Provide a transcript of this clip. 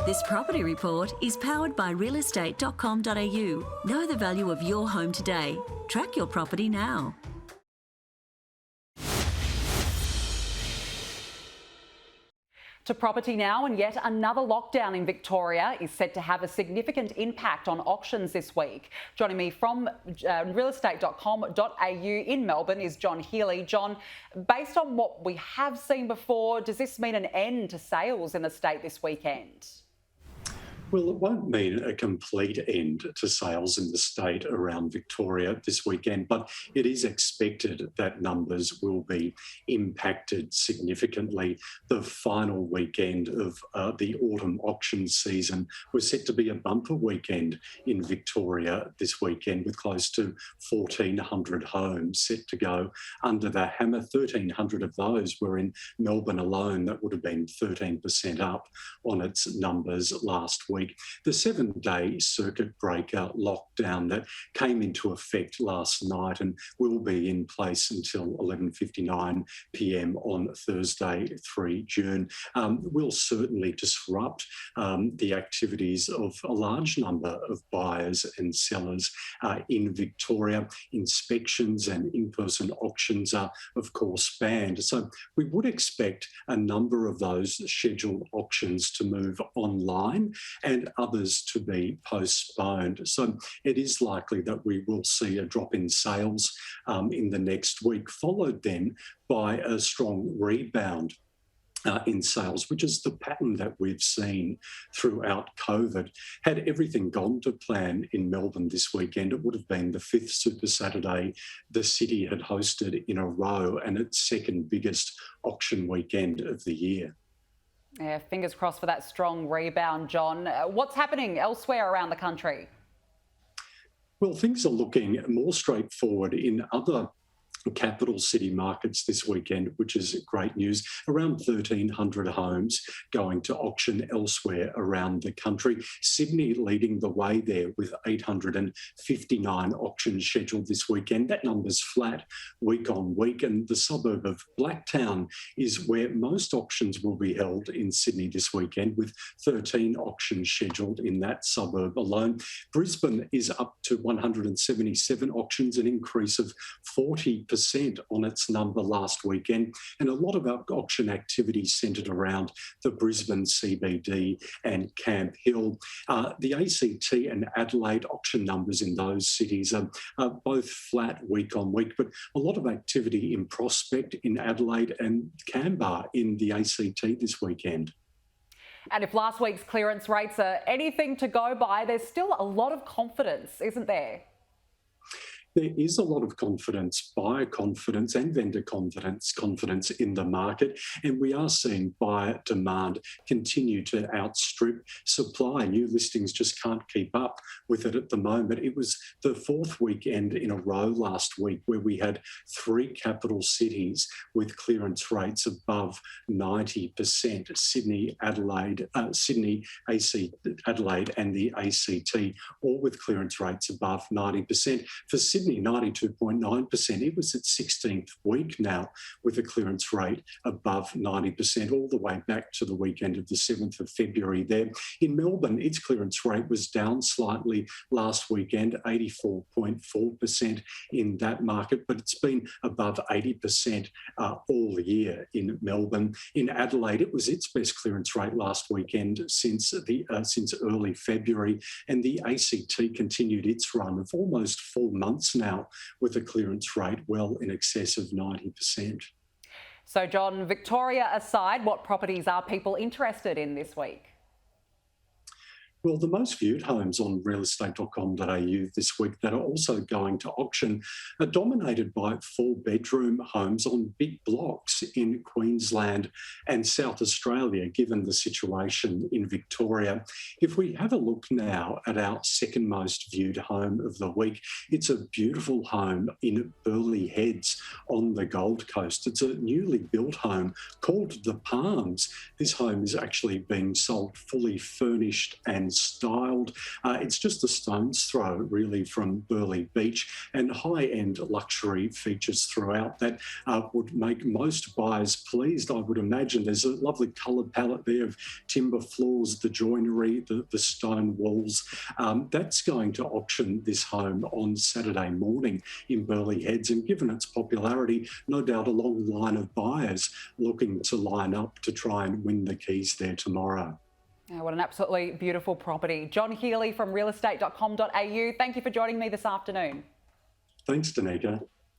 This property report is powered by realestate.com.au. Know the value of your home today. Track your property now. To property now, and yet another lockdown in Victoria is set to have a significant impact on auctions this week. Joining me from realestate.com.au in Melbourne is John Healy. John, based on what we have seen before, does this mean an end to sales in the state this weekend? Well, it won't mean a complete end to sales in the state around Victoria this weekend, but it is expected that numbers will be impacted significantly. The final weekend of the autumn auction season was set to be a bumper weekend in Victoria this weekend, with close to 1,400 homes set to go under the hammer. 1,300 of those were in Melbourne alone. That would have been 13% up on its numbers last week. The 7-day circuit breaker lockdown that came into effect last night and will be in place until 11:59 p.m. on Thursday, 3 June, will certainly disrupt the activities of a large number of buyers and sellers in Victoria. Inspections and in-person auctions are, of course, banned. So we would expect a number of those scheduled auctions to move online and others to be postponed. So it is likely that we will see a drop in sales in the next week, followed then by a strong rebound in sales, which is the pattern that we've seen throughout COVID. Had everything gone to plan in Melbourne this weekend, it would have been the 5th Super Saturday the city had hosted in a row and its second biggest auction weekend of the year. Yeah, fingers crossed for that strong rebound, John. What's happening elsewhere around the country? Well, things are looking more straightforward in other capital city markets this weekend, which is great news. Around 1,300 homes going to auction elsewhere around the country. Sydney leading the way there with 859 auctions scheduled this weekend. That number's flat week on week, and the suburb of Blacktown is where most auctions will be held in Sydney this weekend, with 13 auctions scheduled in that suburb alone. Brisbane is up to 177 auctions, an increase of 40% on its number last weekend, and a lot of auction activity centred around the Brisbane CBD and Camp Hill. The ACT and Adelaide auction numbers in those cities are both flat week on week, but a lot of activity in Prospect in Adelaide and Canberra in the ACT this weekend. And if last week's clearance rates are anything to go by, there's still a lot of confidence, isn't there? There is a lot of confidence, buyer confidence and vendor confidence in the market, and we are seeing buyer demand continue to outstrip supply. New listings just can't keep up with it at the moment. It was the 4th weekend in a row last week where we had 3 capital cities with clearance rates above 90%. Sydney, Adelaide, Adelaide and the ACT, all with clearance rates above 90%. For Sydney, 92.9%. It was its 16th week now with a clearance rate above 90%, all the way back to the weekend of the 7th of February there. In Melbourne, its clearance rate was down slightly last weekend, 84.4% in that market, but it's been above 80% all year in Melbourne. In Adelaide, it was its best clearance rate last weekend since early February, and the ACT continued its run of almost 4 months now with a clearance rate well in excess of 90%. So, John, Victoria aside, what properties are people interested in this week? Well, the most viewed homes on realestate.com.au this week that are also going to auction are dominated by 4-bedroom homes on big blocks in Queensland and South Australia, given the situation in Victoria. If we have a look now at our second most viewed home of the week, it's a beautiful home in Burleigh Heads on the Gold Coast. It's a newly built home called The Palms. This home is actually being sold fully furnished and styled. It's just a stone's throw, really, from Burleigh Beach, and high-end luxury features throughout that would make most buyers pleased, I would imagine. There's a lovely colour palette there of timber floors, the joinery, the stone walls. That's going to auction this home on Saturday morning in Burleigh Heads, and given its popularity, no doubt a long line of buyers looking to line up to try and win the keys there tomorrow. Oh, what an absolutely beautiful property. John Healy from realestate.com.au, thank you for joining me this afternoon. Thanks, Danica.